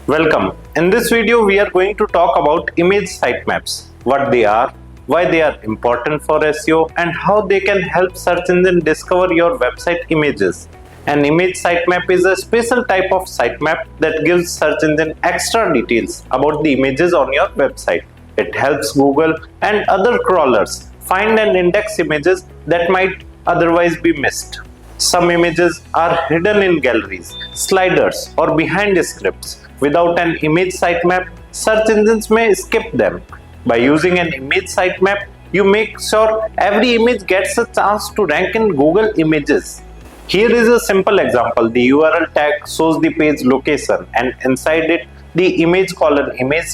Welcome. In this video, we are going to talk about image sitemaps, what they are, why they are important for SEO, and how they can help search engine discover your website images. An image sitemap is a special type of sitemap that gives search engine extra details about the images on your website. It helps Google and other crawlers find and index images that might otherwise be missed. Some images are hidden in galleries, sliders, or behind scripts. Without an image sitemap, search engines may skip them. By using an image sitemap, you make sure every image gets a chance to rank in Google Images. Here is a simple example. The URL tag shows the page location, and inside it, the image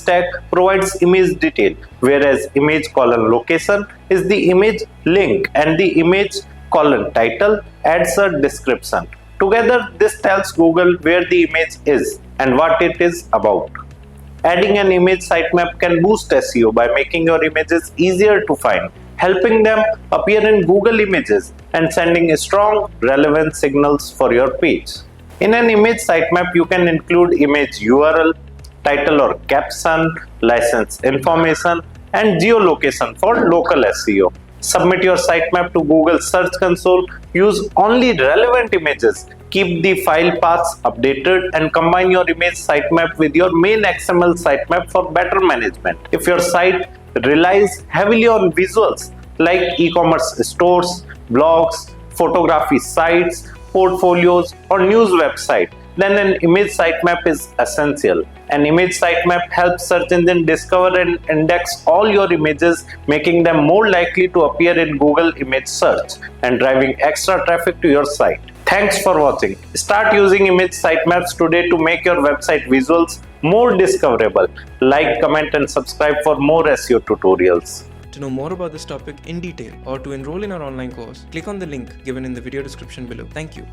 tag provides image detail, whereas image:location is the image link, and the image:title adds a description. Together, this tells Google where the image is and what it is about. Adding an image sitemap can boost SEO by making your images easier to find, helping them appear in Google Images, and sending strong, relevant signals for your page. In an image sitemap, you can include image URL, title or caption, license information, and geolocation for local SEO. Submit your sitemap to Google Search Console, use only relevant images, keep the file paths updated, and combine your image sitemap with your main XML sitemap for better management. If your site relies heavily on visuals like e-commerce stores, blogs, photography sites, portfolios, or news website, then an image sitemap is essential. An image sitemap helps search engine discover and index all your images, making them more likely to appear in Google image search and driving extra traffic to your site. Thanks for watching. Start using image sitemaps today to make your website visuals more discoverable. Like, comment, and subscribe for more SEO tutorials. To know more about this topic in detail or to enroll in our online course, click on the link given in the video description below. Thank you.